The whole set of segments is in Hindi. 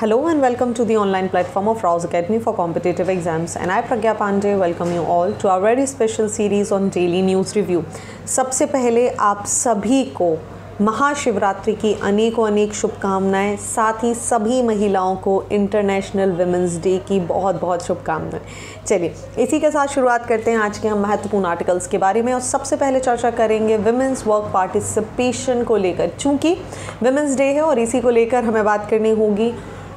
Hello and welcome to the online platform of Rouse Academy for Competitive Exams, and I Pragya Pandey welcome you all to our very special series on Daily News Review। सबसे पहले आप सभी को महाशिवरात्रि की अनेकों अनेक शुभकामनाएं, साथ ही सभी महिलाओं को इंटरनेशनल विमेंस डे की बहुत बहुत शुभकामनाएं। चलिए इसी के साथ शुरुआत करते हैं आज के हम महत्वपूर्ण आर्टिकल्स के बारे में। और सबसे पहले चर्चा करेंगे विमेंस वर्क पार्टिसिपेशन को लेकर, चूँकि विमेंस डे है और इसी को लेकर हमें बात करनी होगी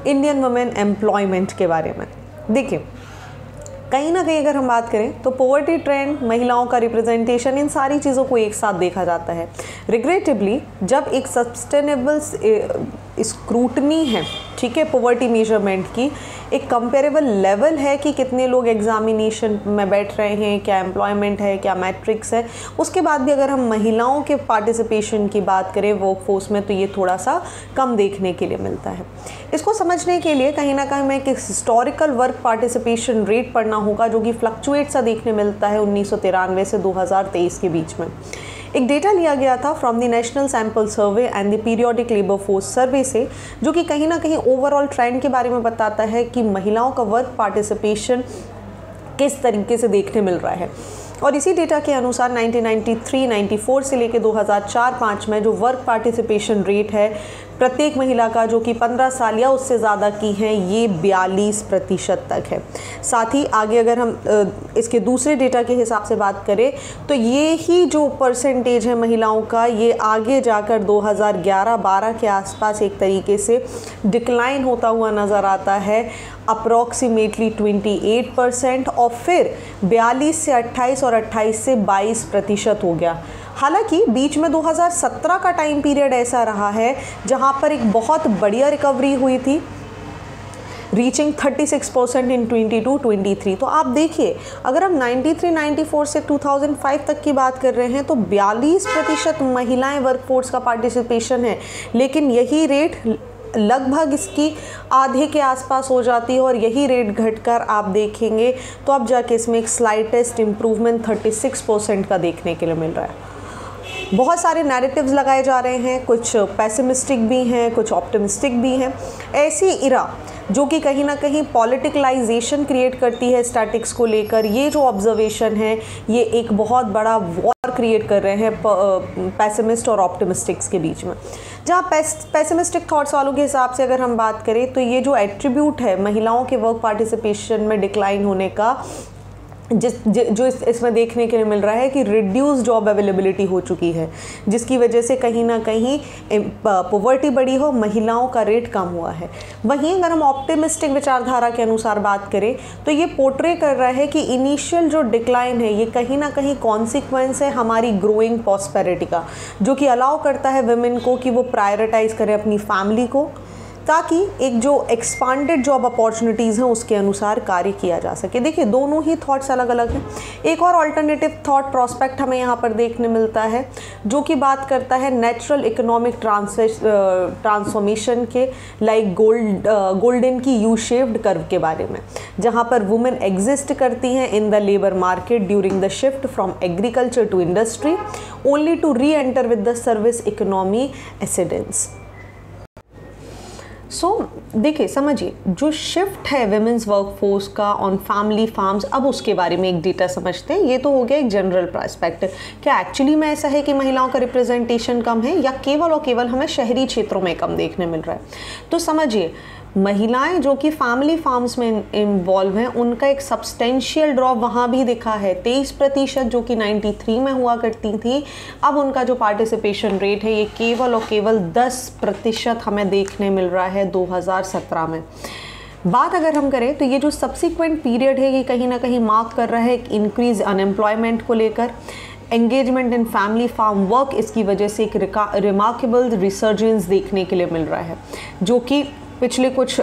इंडियन वुमेन एम्प्लॉयमेंट के बारे में। देखिए कहीं ना कहीं अगर हम बात करें तो पॉवर्टी ट्रेंड, महिलाओं का रिप्रेजेंटेशन, इन सारी चीज़ों को एक साथ देखा जाता है। रिग्रेटिवली जब एक सस्टेनेबल स्क्रूटनी है, ठीक है, पॉवर्टी मेजरमेंट की एक कंपेरेबल लेवल है कि कितने लोग एग्जामिनेशन में बैठ रहे हैं, क्या एम्प्लॉयमेंट है, क्या मैट्रिक्स है, उसके बाद भी अगर हम महिलाओं के पार्टिसिपेशन की बात करें वर्कफोर्स में तो ये थोड़ा सा कम देखने के लिए मिलता है। इसको समझने के लिए कहीं ना कहीं हमें एक हिस्टोरिकल वर्क पार्टिसिपेशन रेट पढ़ना होगा जो कि फ्लक्चुएट सा देखने मिलता है 1993 से 2023 के बीच में। एक डेटा लिया गया था from the national sample survey and the periodic labour force survey से, जो कि कहीं ना कहीं ओवरऑल ट्रेंड के बारे में बताता है कि महिलाओं का वर्क पार्टिसिपेशन किस तरीके से देखने मिल रहा है। और इसी डेटा के अनुसार 1993-94 से लेकर 2004-05 में जो वर्क पार्टिसिपेशन रेट है प्रत्येक महिला का, जो कि 15 साल या उससे ज़्यादा की हैं, ये 42% तक है। साथ ही आगे अगर हम इसके दूसरे डेटा के हिसाब से बात करें तो ये ही जो परसेंटेज है महिलाओं का, ये आगे जाकर 2011-12 के आसपास एक तरीके से डिक्लाइन होता हुआ नज़र आता है, अप्रॉक्सीमेटली 28%, और फिर 42 से 28 और 28 से 22% हो गया। हालांकि बीच में 2017 का टाइम पीरियड ऐसा रहा है जहां पर एक बहुत बढ़िया रिकवरी हुई थी, रीचिंग 36% इन 22-23। तो आप देखिए अगर हम 93-94 से 2005 तक की बात कर रहे हैं तो 42% महिलाएं वर्कफोर्स का पार्टिसिपेशन है, लेकिन यही रेट लगभग इसकी आधे के आसपास हो जाती है और यही रेट घटकर आप देखेंगे तो अब जाके इसमें एक स्लाइटेस्ट इम्प्रूवमेंट 36% का देखने के लिए मिल रहा है। बहुत सारे नैरेटिव्स लगाए जा रहे हैं, कुछ पैसिमिस्टिक भी हैं, कुछ ऑप्टिमिस्टिक भी हैं। ऐसी इरा जो कि कहीं ना कहीं पॉलिटिकलाइजेशन क्रिएट करती है स्टैटिक्स को लेकर, ये जो ऑब्जर्वेशन है ये एक बहुत बड़ा वॉर क्रिएट कर रहे हैं पैसिमिस्ट और ऑप्टिमिस्टिक्स के बीच में। जहाँ पैसिमिस्टिक थॉट्स वालों के हिसाब से अगर हम बात करें तो ये जो एट्रीब्यूट है महिलाओं के वर्क पार्टिसिपेशन में डिक्लाइन होने का, जो इसमें देखने के लिए मिल रहा है कि रिड्यूस जॉब अवेलेबिलिटी हो चुकी है, जिसकी वजह से कहीं ना कहीं पॉवर्टी बढ़ी हो, महिलाओं का रेट कम हुआ है। वहीं अगर हम ऑप्टिमिस्टिक विचारधारा के अनुसार बात करें तो ये पोर्ट्रे कर रहा है कि इनिशियल जो डिक्लाइन है ये कहीं ना कहीं कॉन्सिक्वेंस है हमारी ग्रोइंग प्रॉस्पेरिटी का, जो कि अलाउ करता है वुमेन को कि वो प्रायोरिटाइज करें अपनी फैमिली को, ताकि एक जो एक्सपांडेड जॉब अपॉर्चुनिटीज़ हैं उसके अनुसार कार्य किया जा सके। देखिए दोनों ही थॉट्स अलग अलग हैं। एक और अल्टरनेटिव थॉट प्रोस्पेक्ट हमें यहाँ पर देखने मिलता है जो कि बात करता है नेचुरल इकोनॉमिक ट्रांसफॉर्मेशन के, लाइक गोल्डन की यू शेप्ड कर्व के बारे में, जहाँ पर वुमेन एग्जिस्ट करती हैं in the labour market during the shift from agriculture to industry only to reenter with the service economy ascendance. देखिए समझिए जो शिफ्ट है विमेंस वर्कफोर्स का ऑन फैमिली फार्म्स, अब उसके बारे में एक डेटा समझते हैं। ये तो हो गया एक जनरल पर्सपेक्टिव, क्या एक्चुअली में ऐसा है कि महिलाओं का रिप्रेजेंटेशन कम है या केवल और केवल हमें शहरी क्षेत्रों में कम देखने मिल रहा है। तो समझिए महिलाएं जो कि फैमिली फार्म्स में इन्वॉल्व हैं उनका एक सब्सटेंशियल ड्रॉप वहाँ भी दिखा है। 23% जो कि 93 में हुआ करती थी, अब उनका जो पार्टिसिपेशन रेट है ये केवल और केवल 10% हमें देखने मिल रहा है 2017 में। बात अगर हम करें तो ये जो सब्सिक्वेंट पीरियड है ये कहीं ना कहीं मार्क कर रहा है एक इंक्रीज अनएम्प्लॉयमेंट को लेकर। Engagement in family farm work इसकी वजह से एक रिमार्केबल रिसर्जेंस देखने के लिए मिल रहा है, जो कि पिछले कुछ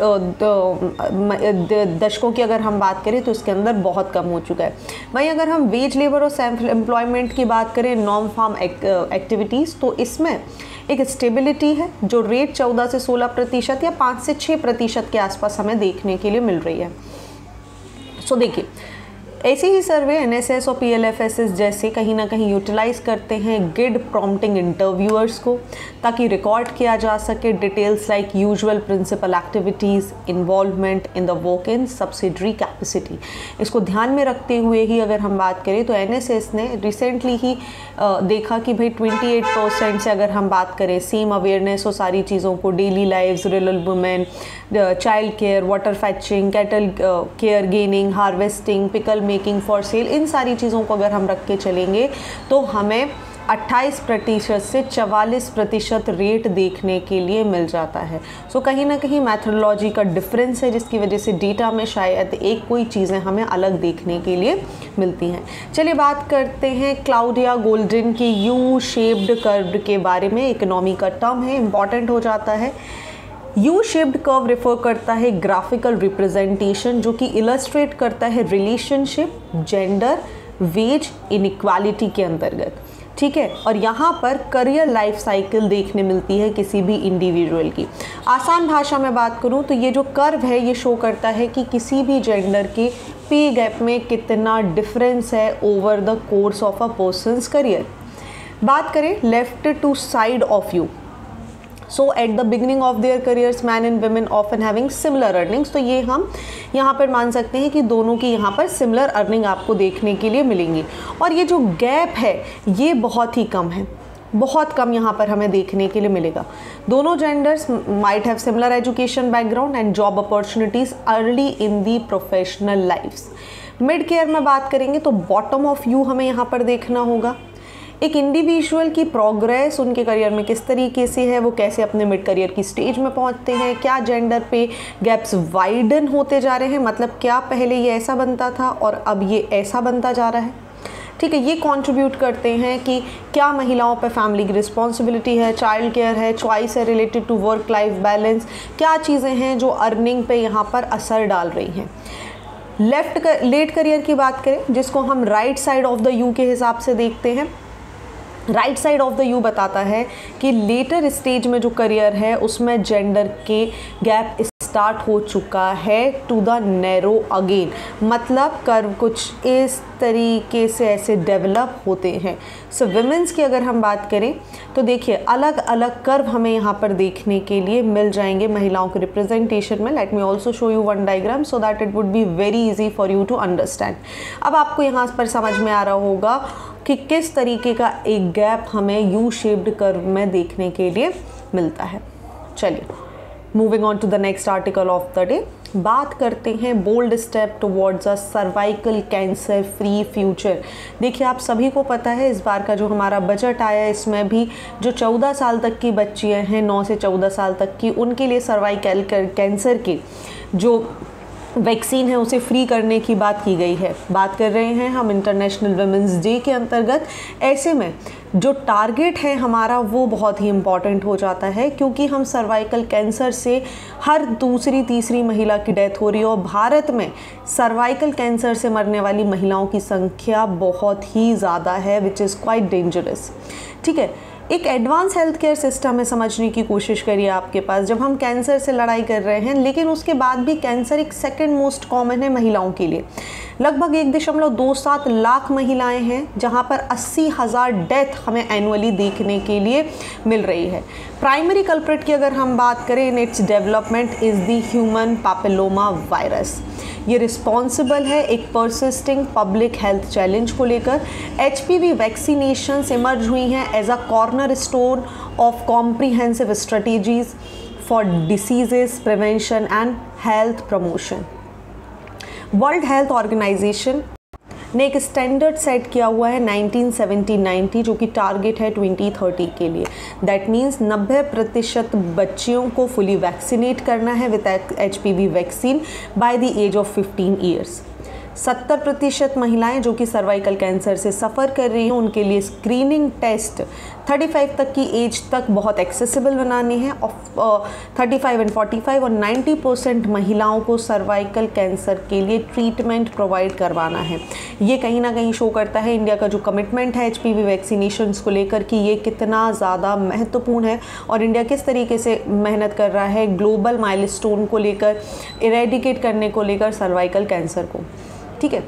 दशकों की अगर हम बात करें तो इसके अंदर बहुत कम हो चुका है। वहीं अगर हम वेज लेबर और सेल्फ एम्प्लॉयमेंट की बात करें, नॉन फार्म एक्टिविटीज़, तो इसमें एक स्टेबिलिटी है जो रेट 14 से 16% या 5 से 6% के आसपास हमें देखने के लिए मिल रही है। देखिए ऐसे ही सर्वे एनएसएस और पीएलएफएसएस जैसे कहीं ना कहीं यूटिलाइज करते हैं गिड प्रॉम्प्टिंग इंटरव्यूअर्स को, ताकि रिकॉर्ड किया जा सके details like usual principal activities, involvement in the work in subsidiary capacity. इसको ध्यान में रखते हुए ही अगर हम बात करें तो एनएसएस ने रिसेंटली ही देखा कि भाई 28% से अगर हम बात करें सेम अवेयरनेस और सारी चीज़ों को, daily lives, rural women, child care, water fetching, cattle care gaining, harvesting, pickle making for sale, इन सारी चीज़ों को अगर हम रख के चलेंगे तो हमें 28% से 44% रेट देखने के लिए मिल जाता है। सो कहीं ना कहीं मैथडोलॉजी का डिफरेंस है, जिसकी वजह से डेटा में शायद एक कोई चीज़ें हमें अलग देखने के लिए मिलती हैं। चलिए बात करते हैं क्लाउडिया गोल्डन की यू शेप्ड कर्व के बारे में। इकोनॉमी का टर्म है, इंपॉर्टेंट हो जाता है। यू शेप्ड कर्व रेफर करता है ग्राफिकल रिप्रेजेंटेशन जो कि इलस्ट्रेट करता है रिलेशनशिप जेंडर वेज इनइक्वालिटी के अंतर्गत, ठीक है। और यहाँ पर करियर लाइफ साइकिल देखने मिलती है किसी भी इंडिविजुअल की। आसान भाषा में बात करूँ तो ये जो कर्व है ये शो करता है कि किसी भी जेंडर के पे गैप में कितना डिफरेंस है over the course of a person's career. बात करें left to side of you, so at the beginning of their careers men and women often having similar earnings. तो ये हम यहाँ पर मान सकते हैं कि दोनों की यहाँ पर सिमिलर अर्निंग आपको देखने के लिए मिलेंगी। और ये जो गैप है ये बहुत ही कम है, बहुत कम यहाँ पर हमें देखने के लिए मिलेगा। दोनों genders might have similar education background and job opportunities early in the professional lifes. Mid career में बात करेंगे तो बॉटम ऑफ यू हमें यहाँ पर देखना होगा। एक इंडिविजुअल की प्रोग्रेस उनके करियर में किस तरीके से है, वो कैसे अपने मिड करियर की स्टेज में पहुंचते हैं, क्या जेंडर पे गैप्स वाइडन होते जा रहे हैं, मतलब क्या पहले ये ऐसा बनता था और अब ये ऐसा बनता जा रहा है, ठीक है। ये कंट्रीब्यूट करते हैं कि क्या महिलाओं पर फैमिली की रिस्पॉन्सिबिलिटी है, चाइल्ड केयर है, चॉइस है related to work life balance, क्या चीज़ें हैं जो अर्निंग पे यहाँ पर असर डाल रही हैं। लेट करियर की बात करें जिसको हम right side of the you के हिसाब से देखते हैं। Right side of the you बताता है कि लेटर स्टेज में जो करियर है उसमें जेंडर के गैप स्टार्ट हो चुका है टू द नैरो अगेन, मतलब कर्व कुछ इस तरीके से ऐसे डेवलप होते हैं। सो विमेंस की अगर हम बात करें तो देखिए अलग अलग कर्व हमें यहाँ पर देखने के लिए मिल जाएंगे महिलाओं के रिप्रेजेंटेशन में। Let me also show you one diagram so that it would be very easy for you to understand. अब आपको यहाँ पर समझ में आ रहा होगा कि किस तरीके का एक गैप हमें यू शेप्ड कर्व में देखने के लिए मिलता है। चलिए moving on to the next article of the day, बात करते हैं bold step towards a cervical cancer free future. देखिए आप सभी को पता है इस बार का जो हमारा बजट आया इसमें भी जो 14 साल तक की बच्चियां हैं 9 से 14 साल तक की, उनके लिए सर्वाइकल कैंसर की जो वैक्सीन है उसे फ्री करने की बात की गई है। बात कर रहे हैं हम इंटरनेशनल वुमेंस डे के अंतर्गत। ऐसे में जो टारगेट है हमारा वो बहुत ही इम्पॉर्टेंट हो जाता है क्योंकि हम सर्वाइकल कैंसर से हर दूसरी तीसरी महिला की डेथ हो रही है और भारत में सर्वाइकल कैंसर से मरने वाली महिलाओं की संख्या बहुत ही ज़्यादा है विच इज़ क्वाइट डेंजरस, ठीक है। एक एडवांस हेल्थ केयर सिस्टम है समझने की कोशिश करिए आपके पास जब हम कैंसर से लड़ाई कर रहे हैं, लेकिन उसके बाद भी कैंसर एक सेकंड मोस्ट कॉमन है महिलाओं के लिए। लगभग 1.27 लाख महिलाएं हैं जहां पर 80,000 डेथ हमें एनुअली देखने के लिए मिल रही है। प्राइमरी कल्प्रिट की अगर हम बात करें in its development is the human papilloma virus. ये रिस्पॉन्सिबल है एक परसिस्टिंग पब्लिक हेल्थ चैलेंज को लेकर। HPV वैक्सीनेशंस इमर्ज हुई हैं as a corner stone of comprehensive strategies for diseases prevention and health promotion. World Health Organization ने एक स्टैंडर्ड सेट किया हुआ है 1970-90 जो कि टारगेट है 2030 के लिए। दैट मीन्स 90% बच्चियों को फुली वैक्सीनेट करना है with HPV vaccine by the age of 15 years. 70% महिलाएं जो कि सर्वाइकल कैंसर से सफ़र कर रही हैं उनके लिए स्क्रीनिंग टेस्ट 35 तक की एज तक बहुत एक्सेसिबल बनानी है। 35 एंड 45 और 90% महिलाओं को सर्वाइकल कैंसर के लिए ट्रीटमेंट प्रोवाइड करवाना है। ये कहीं ना कहीं शो करता है इंडिया का जो कमिटमेंट है HPV वैक्सीनेशंस को लेकर कि ये कितना ज़्यादा महत्वपूर्ण है और इंडिया किस तरीके से मेहनत कर रहा है ग्लोबल माइलस्टोन को लेकर, इरेडिकेट करने को लेकर सर्वाइकल कैंसर को, ठीक है।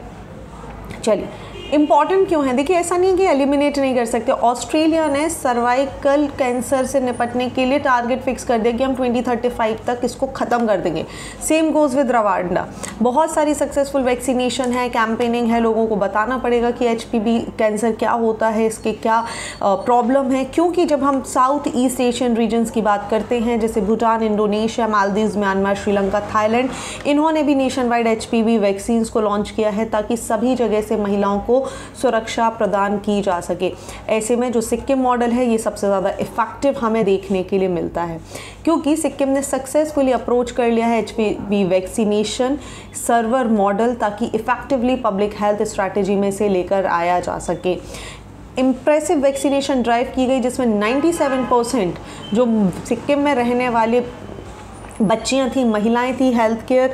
चलिए, इम्पॉर्टेंट क्यों है? देखिए, ऐसा नहीं है कि एलिमिनेट नहीं कर सकते। ऑस्ट्रेलिया ने सर्वाइकल कैंसर से निपटने के लिए टारगेट फिक्स कर दिया कि हम 2035 तक इसको ख़त्म कर देंगे। Same goes with Rwanda. बहुत सारी सक्सेसफुल वैक्सीनेशन है, कैंपेनिंग है, लोगों को बताना पड़ेगा कि HPV कैंसर क्या होता है, इसके क्या प्रॉब्लम है। क्योंकि जब हम साउथ ईस्ट एशियन रीजन्स की बात करते हैं, जैसे Bhutan, Indonesia, Maldives, Myanmar, Sri Lanka, Thailand, इन्होंने भी नेशन वाइड HPV वैक्सीन्स को लॉन्च किया है ताकि सभी जगह से महिलाओं को सुरक्षा प्रदान की जा सके। ऐसे में जो सिक्किम मॉडल है ये सबसे ज़्यादा इफेक्टिव हमें देखने के लिए मिलता है, क्योंकि सिक्किम ने सक्सेसफुली अप्रोच कर लिया है HPV वैक्सीनेशन सर्वर मॉडल, ताकि इफेक्टिवली पब्लिक हेल्थ स्ट्रैटेजी में से लेकर आया जा सके। इम्प्रेसिव वैक्सीनेशन ड्राइव की गई, जिसमें 97% जो सिक्किम में रहने वाले बच्चियां थी, महिलाएं थी, हेल्थ केयर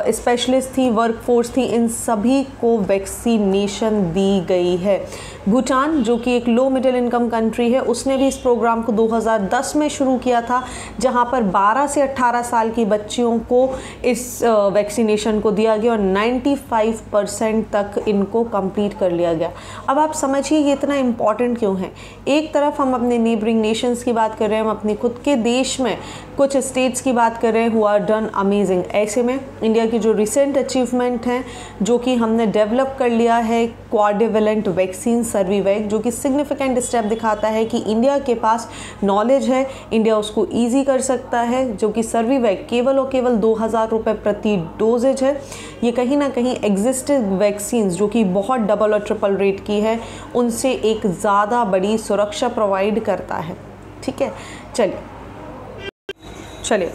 स्पेशलिस्ट थी, वर्कफोर्स थी, इन सभी को वैक्सीनेशन दी गई है। भूटान, जो कि एक लो मिडिल इनकम कंट्री है, उसने भी इस प्रोग्राम को 2010 में शुरू किया था, जहां पर 12 से 18 साल की बच्चियों को इस वैक्सीनेशन को दिया गया और 95% तक इनको कंप्लीट कर लिया गया। अब आप समझिए ये इतना इम्पॉर्टेंट क्यों है। एक तरफ हम अपने नेबरिंग नेशंस की बात कर रहे हैं, हम अपने खुद के देश में कुछ स्टेट्स की बात कर रहे हैं हु आर डन अमेजिंग। ऐसे में इंडिया की जो रिसेंट अचीवमेंट हैं, जो कि हमने डेवलप कर लिया है क्वाड्रिवेलेंट वैक्सीन सर्विवैक, जो कि सिग्निफिकेंट स्टेप दिखाता है कि इंडिया के पास नॉलेज है, इंडिया उसको ईजी कर सकता है। जो कि सर्विवैक केवल और केवल 2000 रुपये प्रति डोजेज है। ये कहीं ना कहीं एग्जिस्टिंग वैक्सीन जो कि बहुत डबल और ट्रिपल रेट की है, उनसे एक ज़्यादा बड़ी सुरक्षा प्रोवाइड करता है। ठीक है, चलिए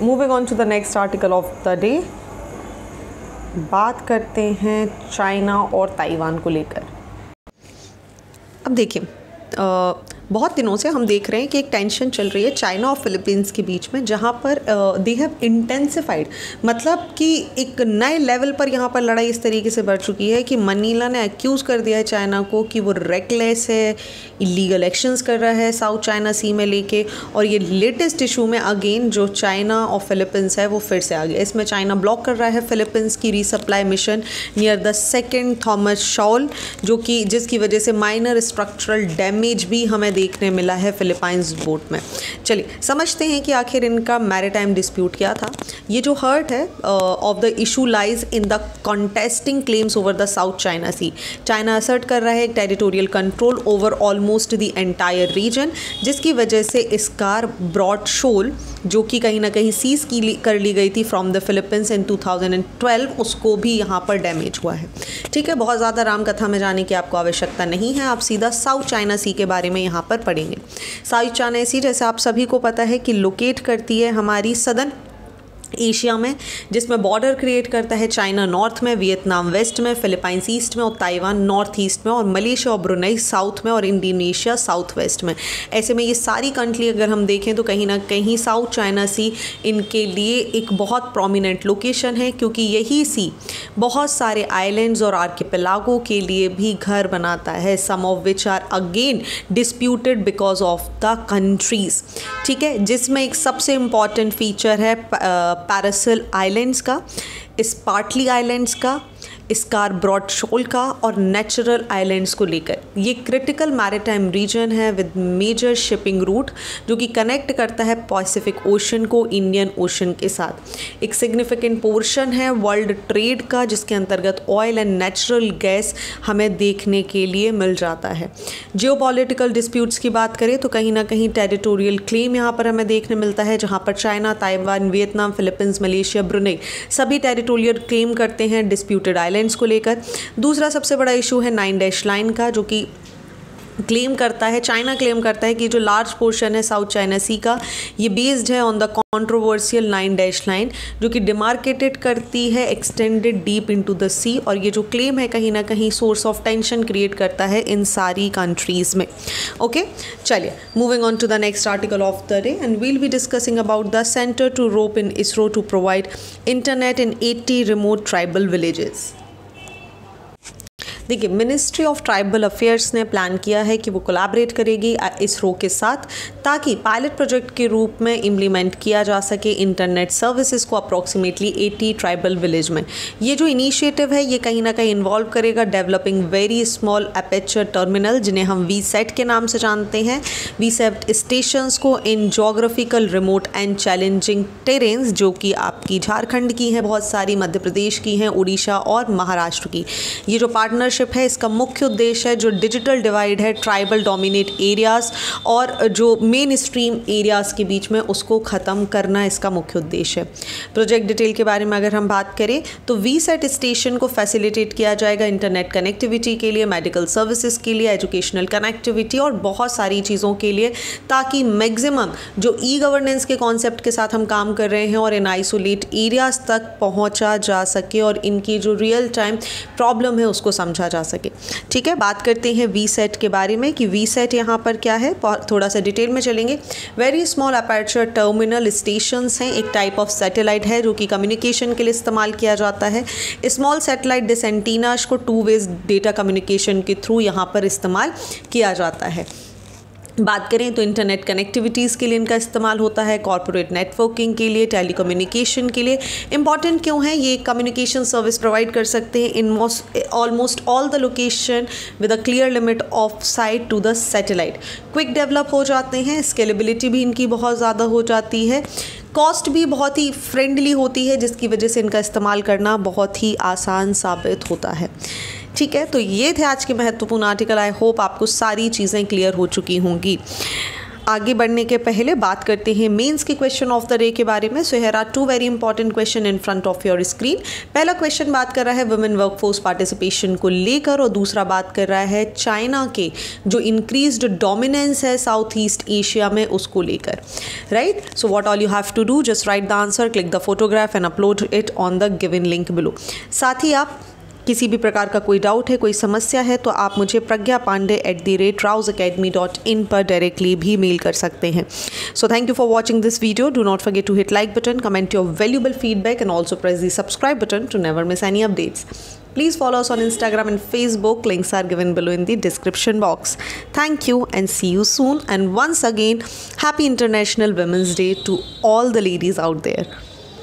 moving on to the next article of the day. बात करते हैं चाइना और ताइवान को लेकर। अब देखिए, बहुत दिनों से हम देख रहे हैं कि एक टेंशन चल रही है चाइना और फिलीपींस के बीच में, जहाँ पर दे हैव इंटेंसिफाइड, मतलब कि एक नए लेवल पर यहाँ पर लड़ाई इस तरीके से बढ़ चुकी है कि मनीला ने एक्यूज़ कर दिया है चाइना को कि वो रेकलेस है, इलीगल एक्शंस कर रहा है साउथ चाइना सी में लेके। और ये लेटेस्ट इशू में अगेन जो चाइना और फिलीपींस है वो फिर से आ गया। इसमें चाइना ब्लॉक कर रहा है फिलीपींस की resupply mission near the second Thomas shawl, जो कि जिसकी वजह से माइनर स्ट्रक्चरल डैमेज भी हमें देखने मिला है फिलीपाइंस बोट में। चलिए समझते हैं कि आखिर इनका मैरिटाइम डिस्प्यूट क्या था। ये जो हर्ट है of the issue lies in the contesting claims over the South China Sea. China assert कर रहा है एक territorial control over almost the entire region, जिसकी वजह से स्कार ब्रॉड शोल, जो कि कहीं ना कहीं सीज कर ली गई थी फ्रॉम द फिलीपींस इन 2012, उसको भी यहाँ पर डैमेज हुआ है। ठीक है, बहुत ज़्यादा राम कथा में जाने की आपको आवश्यकता नहीं है, आप सीधा साउथ चाइना सी के बारे में यहाँ पर पढ़ेंगे। साउथ चाइना सी, जैसे आप सभी को पता है कि लोकेट करती है हमारी सदर्न एशिया में, जिसमें बॉर्डर क्रिएट करता है चाइना नॉर्थ में, वियतनाम वेस्ट में, फिलीपाइंस ईस्ट में और ताइवान नॉर्थ ईस्ट में, और मलेशिया और ब्रुनई साउथ में और इंडोनेशिया साउथ वेस्ट में। ऐसे में ये सारी कंट्री अगर हम देखें तो कहीं ना कहीं साउथ चाइना सी इनके लिए एक बहुत प्रोमिनेंट लोकेशन है, क्योंकि यही सी बहुत सारे आइलैंड्स और आर्किपेलागो के लिए भी घर बनाता है, some of which are again disputed because of the countries. ठीक है, जिसमें एक सबसे इम्पॉर्टेंट फीचर है पैरासिल आइलैंड्स का, स्पार्टली आइलैंड्स का, स्कार ब्रॉड शोल का और नेचुरल आइलैंड्स को लेकर। ये क्रिटिकल मैरिटाइम रीजन है विद मेजर शिपिंग रूट, जो कि कनेक्ट करता है पैसिफिक ओशन को इंडियन ओशन के साथ। एक सिग्निफिकेंट पोर्शन है वर्ल्ड ट्रेड का, जिसके अंतर्गत ऑयल एंड नेचुरल गैस हमें देखने के लिए मिल जाता है। जियोपॉलिटिकल डिस्प्यूट्स की बात करें तो कहीं ना कहीं टेरिटोरियल क्लेम यहाँ पर हमें देखने मिलता है, जहाँ पर China, Taiwan, Vietnam, Philippines, Malaysia, Brunei सभी टेरिटोरियल क्लेम करते हैं डिस्प्यूटेड आइलैंड्स को लेकर। दूसरा सबसे बड़ा इशू है 9 डैश लाइन का, जो कि क्लेम करता है, चाइना क्लेम करता है कि जो लार्ज पोर्शन है साउथ चाइना सी का, ये बेस्ड है on the controversial 9 dash line, जो कि डिमार्केटेड करती है एक्सटेंडेड डीप इनटू द सी। और ये जो क्लेम है कहीं ना कहीं सोर्स ऑफ टेंशन क्रिएट करता है इन सारी कंट्रीज में। ओके, चलिए moving on to the next article of the day, and we'll be discussing about the centre to rope in ISRO to provide internet in 80 remote tribal villages. देखिए, मिनिस्ट्री ऑफ ट्राइबल अफेयर्स ने प्लान किया है कि वो कोलैबोरेट करेगी इसरो के साथ, ताकि पायलट प्रोजेक्ट के रूप में इम्प्लीमेंट किया जा सके इंटरनेट सर्विसेज को अप्रॉक्सीमेटली 80 ट्राइबल विलेज में। ये जो इनिशिएटिव है ये कहीं ना कहीं इन्वॉल्व करेगा developing very small aperture terminal, जिन्हें हम वीसैट के नाम से जानते हैं, वीसैट स्टेशंस को in geographical remote and challenging terrains, जो कि आपकी झारखंड की हैं बहुत सारी, मध्य प्रदेश की हैं, उड़ीसा और महाराष्ट्र की। ये जो पार्टनरशिप है इसका मुख्य उद्देश्य है जो डिजिटल डिवाइड है ट्राइबल डोमिनेट एरियाज़ और जो मेन स्ट्रीम एरियाज़ के बीच में, उसको ख़त्म करना इसका मुख्य उद्देश्य है। प्रोजेक्ट डिटेल के बारे में अगर हम बात करें तो वीसैट स्टेशन को फैसिलिटेट किया जाएगा इंटरनेट कनेक्टिविटी के लिए, मेडिकल सर्विसेज के लिए, एजुकेशनल कनेक्टिविटी और बहुत सारी चीज़ों के लिए, ताकि मैक्सिमम जो ई गवर्नेंस के कॉन्सेप्ट के साथ हम काम कर रहे हैं और इन आइसोलेट एरियाज़ तक पहुँचा जा सके और इनकी जो रियल टाइम प्रॉब्लम है उसको समझा जा सके। ठीक है, बात करते हैं वीसैट के बारे में कि वीसैट यहाँ पर क्या है, थोड़ा सा डिटेल में चलेंगे। Very small aperture terminal stations हैं, एक टाइप ऑफ सैटेलाइट है जो कि कम्युनिकेशन के लिए इस्तेमाल किया जाता है। स्मॉल सैटेलाइट डिश एंटीनास को 2 वेज डेटा कम्युनिकेशन के थ्रू यहाँ पर इस्तेमाल किया जाता है। बात करें तो इंटरनेट कनेक्टिविटीज़ के लिए इनका इस्तेमाल होता है, कॉर्पोरेट नेटवर्किंग के लिए, टेलीकम्युनिकेशन के लिए। इंपॉर्टेंट क्यों है, ये कम्युनिकेशन सर्विस प्रोवाइड कर सकते हैं in almost all the location with a clear limit of sight to the satellite. Quick develop हो जाते हैं, स्केलेबिलिटी भी इनकी बहुत ज़्यादा हो जाती है, कॉस्ट भी बहुत ही फ्रेंडली होती है, जिसकी वजह से इनका इस्तेमाल करना बहुत ही आसान साबित होता है। ठीक है, तो ये थे आज के महत्वपूर्ण आर्टिकल। आई होप आपको सारी चीज़ें क्लियर हो चुकी होंगी। आगे बढ़ने के पहले बात करते हैं मेंस के क्वेश्चन ऑफ द डे के बारे में। So here are 2 very important question in front of your screen. पहला क्वेश्चन बात कर रहा है वुमेन वर्कफोर्स पार्टिसिपेशन को लेकर और दूसरा बात कर रहा है चाइना के जो इंक्रीज्ड डोमिनेंस है साउथ ईस्ट एशिया में उसको लेकर, right. So what all you have to do, just write the answer, click the photograph and upload it on the given link below. साथ ही आप किसी भी प्रकार का कोई डाउट है, कोई समस्या है तो आप मुझे pragyapande@rawsacademy.in पर डायरेक्टली भी मेल कर सकते हैं। So thank you for watching this video. Do not forget to hit like button, comment your valuable feedback and also press the subscribe button to never miss any updates. Please follow us on Instagram and Facebook. Links are given below in the description box. Thank you and see you soon. And once again, Happy International Women's Day to all the ladies out there.